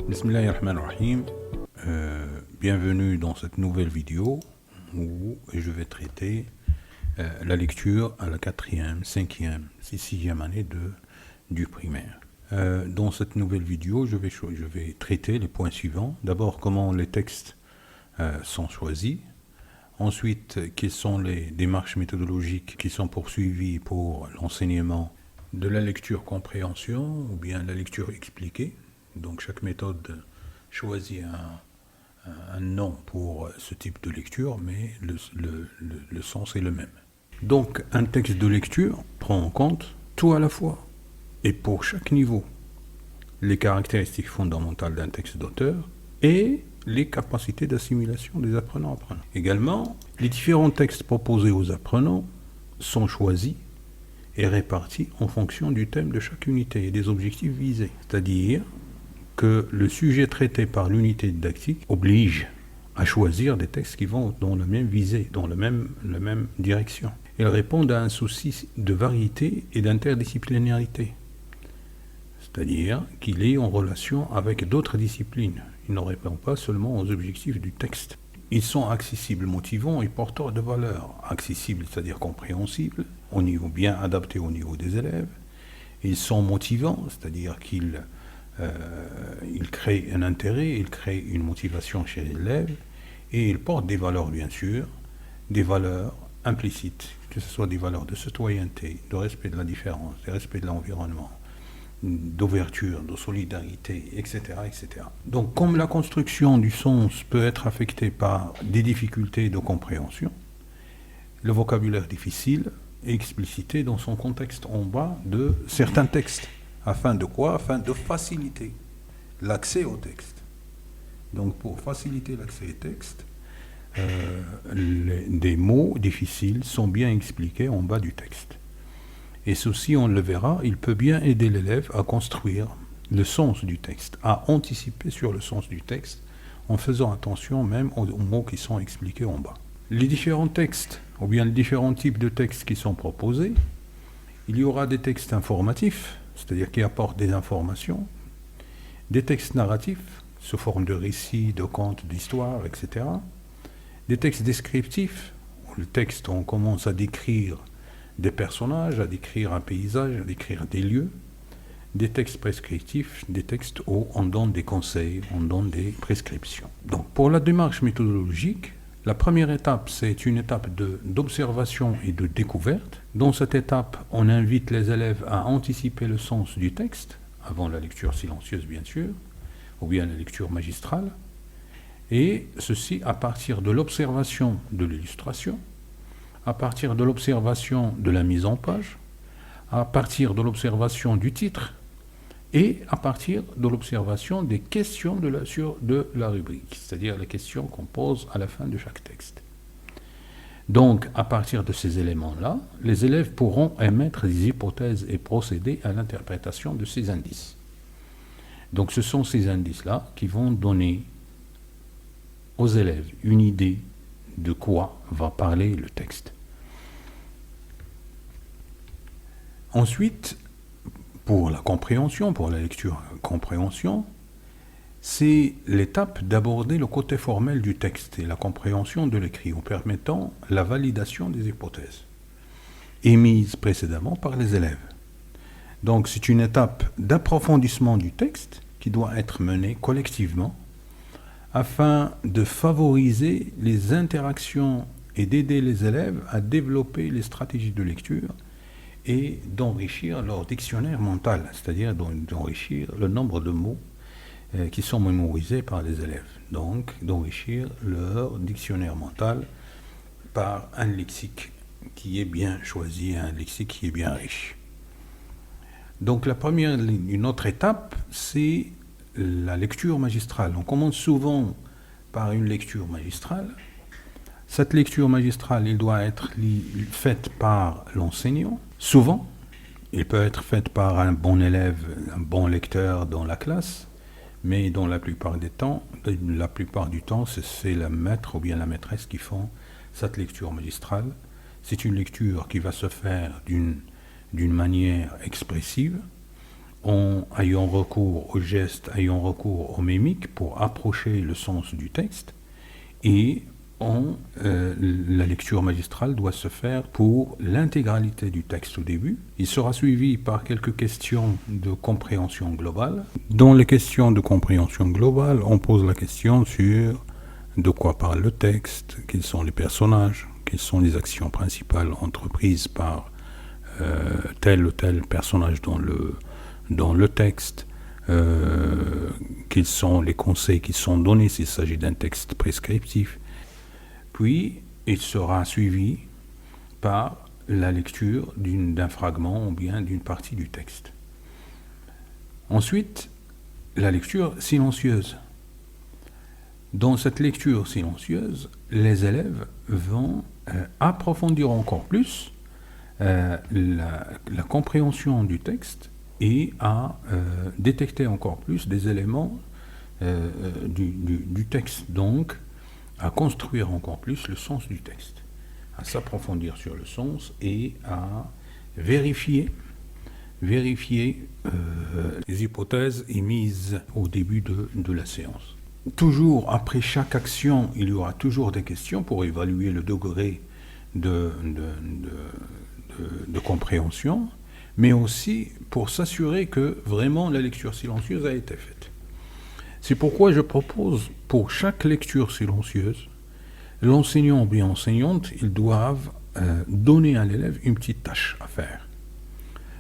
Bismillahirrahmanirrahim. Bienvenue dans cette nouvelle vidéo où je vais traiter la lecture à la 4e, 5e, 6e année du primaire. Dans cette nouvelle vidéo, je vais traiter les points suivants. D'abord, comment les textes sont choisis. Ensuite, quelles sont les démarches méthodologiques qui sont poursuivies pour l'enseignement de la lecture-compréhension ou bien la lecture expliquée. Donc chaque méthode choisit un nom pour ce type de lecture, mais le sens est le même. Donc un texte de lecture prend en compte tout à la fois, et pour chaque niveau, les caractéristiques fondamentales d'un texte d'auteur et les capacités d'assimilation des apprenants. Également, les différents textes proposés aux apprenants sont choisis et répartis en fonction du thème de chaque unité et des objectifs visés. C'est-à-dire que le sujet traité par l'unité didactique oblige à choisir des textes qui vont dans la même visée, dans la même direction. Ils répondent à un souci de variété et d'interdisciplinarité. C'est-à-dire qu'il est en relation avec d'autres disciplines. Il ne répond pas seulement aux objectifs du texte. Ils sont accessibles, motivants et porteurs de valeur. Accessibles, c'est-à-dire compréhensibles, au niveau bien adapté au niveau des élèves. Ils sont motivants, c'est-à-dire qu'ils créent un intérêt, ils créent une motivation chez l'élève, et ils portent des valeurs, bien sûr, des valeurs implicites, que ce soit des valeurs de citoyenneté, de respect de la différence, de respect de l'environnement, d'ouverture, de solidarité, etc., etc. Donc, comme la construction du sens peut être affectée par des difficultés de compréhension, le vocabulaire difficile est explicité dans son contexte en bas de certains textes. Afin de quoi? Afin de faciliter l'accès au texte. Donc, pour faciliter l'accès au texte, des mots difficiles sont bien expliqués en bas du texte. Et ceci, on le verra, il peut bien aider l'élève à construire le sens du texte, à anticiper sur le sens du texte, en faisant attention même aux mots qui sont expliqués en bas. Les différents textes, ou bien les différents types de textes qui sont proposés, il y aura des textes informatifs, c'est-à-dire qui apportent des informations, des textes narratifs, sous forme de récits, de contes, d'histoires, etc. Des textes descriptifs, où le texte, on commence à décrire des personnages, à décrire un paysage, à décrire des lieux, des textes prescriptifs, des textes où on donne des conseils, on donne des prescriptions. Donc pour la démarche méthodologique, la première étape, c'est une étape d'observation et de découverte. Dans cette étape, on invite les élèves à anticiper le sens du texte, avant la lecture silencieuse bien sûr, ou bien la lecture magistrale, et ceci à partir de l'observation de l'illustration, à partir de l'observation de la mise en page, à partir de l'observation du titre, et à partir de l'observation des questions de la rubrique, c'est-à-dire les questions qu'on pose à la fin de chaque texte. Donc, à partir de ces éléments-là, les élèves pourront émettre des hypothèses et procéder à l'interprétation de ces indices. Donc, ce sont ces indices-là qui vont donner aux élèves une idée de quoi va parler le texte. Ensuite, pour la compréhension, pour la lecture-compréhension, c'est l'étape d'aborder le côté formel du texte et la compréhension de l'écrit en permettant la validation des hypothèses émises précédemment par les élèves. Donc c'est une étape d'approfondissement du texte qui doit être menée collectivement afin de favoriser les interactions et d'aider les élèves à développer les stratégies de lecture et d'enrichir leur dictionnaire mental, c'est-à-dire d'enrichir le nombre de mots qui sont mémorisés par les élèves. Donc, d'enrichir leur dictionnaire mental par un lexique qui est bien choisi, un lexique qui est bien riche. Donc, une autre étape, c'est la lecture magistrale. On commence souvent par une lecture magistrale. Cette lecture magistrale, elle doit être faite par l'enseignant. Souvent, elle peut être faite par un bon élève, un bon lecteur dans la classe, mais dans la plupart du temps, c'est le maître ou bien la maîtresse qui font cette lecture magistrale. C'est une lecture qui va se faire d'une manière expressive, en ayant recours aux gestes, ayant recours aux mimiques pour approcher le sens du texte, et la lecture magistrale doit se faire pour l'intégralité du texte au début. Il sera suivi par quelques questions de compréhension globale. Dans les questions de compréhension globale, on pose la question sur de quoi parle le texte, quels sont les personnages, quelles sont les actions principales entreprises par tel ou tel personnage dans le texte, quels sont les conseils qui sont donnés s'il s'agit d'un texte prescriptif. Puis, il sera suivi par la lecture d'un fragment ou bien d'une partie du texte. Ensuite, la lecture silencieuse. Dans cette lecture silencieuse, les élèves vont approfondir encore plus la compréhension du texte et à détecter encore plus des éléments du texte. Donc, à construire encore plus le sens du texte, à s'approfondir sur le sens et à vérifier les hypothèses émises au début de la séance. Toujours après chaque action, il y aura toujours des questions pour évaluer le degré de compréhension, mais aussi pour s'assurer que vraiment la lecture silencieuse a été faite. C'est pourquoi je propose, pour chaque lecture silencieuse, l'enseignant ou bien enseignante, ils doivent donner à l'élève une petite tâche à faire.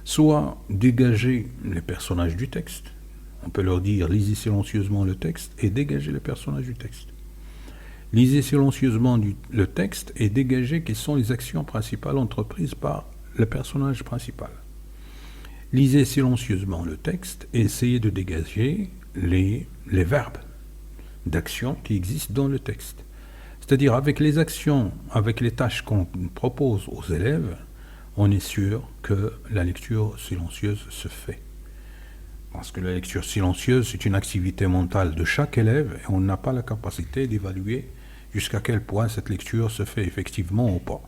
Soit dégager les personnages du texte, on peut leur dire lisez silencieusement le texte et dégagez les personnages du texte. Lisez silencieusement le texte et dégagez quelles sont les actions principales entreprises par le personnage principal. Lisez silencieusement le texte et essayez de dégager les verbes d'action qui existent dans le texte. C'est-à-dire avec les actions, avec les tâches qu'on propose aux élèves, on est sûr que la lecture silencieuse se fait. Parce que la lecture silencieuse, c'est une activité mentale de chaque élève et on n'a pas la capacité d'évaluer jusqu'à quel point cette lecture se fait effectivement ou pas.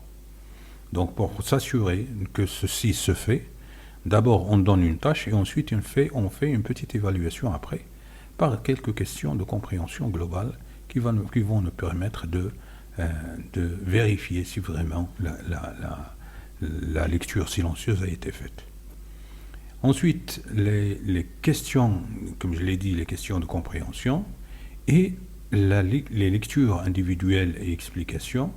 Donc pour s'assurer que ceci se fait, d'abord on donne une tâche et ensuite on fait une petite évaluation après par quelques questions de compréhension globale qui vont nous permettre de vérifier si vraiment la lecture silencieuse a été faite. Ensuite, les questions, comme je l'ai dit, les questions de compréhension et les lectures individuelles et explications,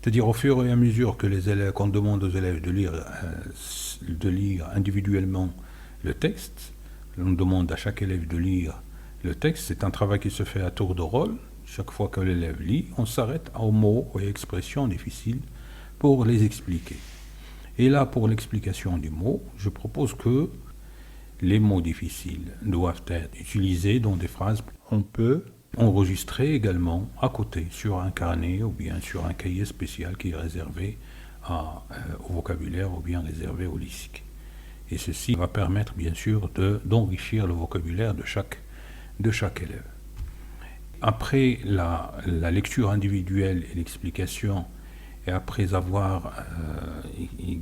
c'est-à-dire au fur et à mesure que qu'on demande aux élèves de lire individuellement le texte, on demande à chaque élève de lire le texte, c'est un travail qui se fait à tour de rôle. Chaque fois que l'élève lit, on s'arrête aux mots et expressions difficiles pour les expliquer. Et là, pour l'explication du mot, je propose que les mots difficiles doivent être utilisés dans des phrases. On peut enregistrer également à côté sur un carnet ou bien sur un cahier spécial qui est réservé au vocabulaire ou bien réservé au lexique. Et ceci va permettre bien sûr d'enrichir le vocabulaire de chaque élève. Après la lecture individuelle et l'explication, et après avoir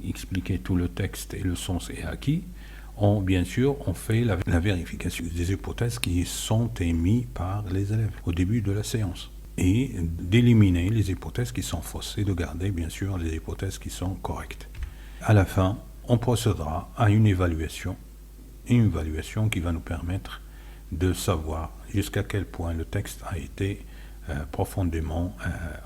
expliqué tout le texte et le sens est acquis, on fait la vérification des hypothèses qui sont émises par les élèves au début de la séance et d'éliminer les hypothèses qui sont fausses et de garder bien sûr les hypothèses qui sont correctes. À la fin, on procédera à une évaluation qui va nous permettre de savoir jusqu'à quel point le texte a été profondément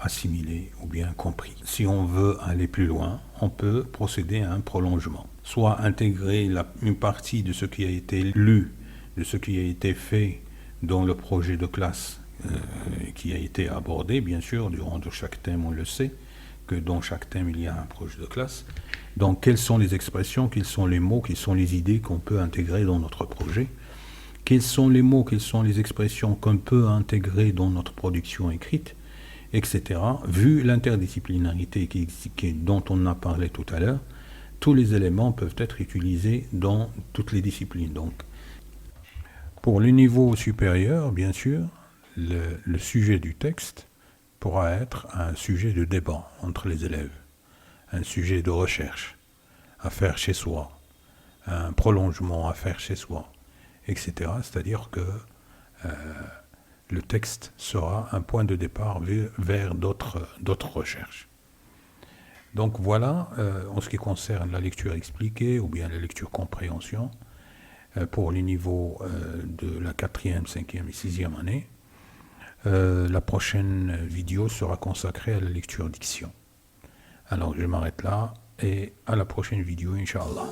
assimilé ou bien compris. Si on veut aller plus loin, on peut procéder à un prolongement, soit intégrer une partie de ce qui a été lu, de ce qui a été fait dans le projet de classe qui a été abordé, bien sûr, durant chaque thème, on le sait, que dans chaque thème, il y a un projet de classe. Donc, quelles sont les expressions, quels sont les mots, quelles sont les idées qu'on peut intégrer dans notre projet ? Quels sont les mots, quelles sont les expressions qu'on peut intégrer dans notre production écrite, etc. Vu l'interdisciplinarité dont on a parlé tout à l'heure, tous les éléments peuvent être utilisés dans toutes les disciplines. Donc, pour le niveau supérieur, bien sûr, le sujet du texte pourra être un sujet de débat entre les élèves, un sujet de recherche à faire chez soi, un prolongement à faire chez soi, etc. C'est-à-dire que le texte sera un point de départ vers d'autres recherches. Donc voilà, en ce qui concerne la lecture expliquée ou bien la lecture compréhension, pour les niveaux de la 4e, 5e et 6e année. La prochaine vidéo sera consacrée à la lecture diction. Alors je m'arrête là et à la prochaine vidéo, Inch'Allah.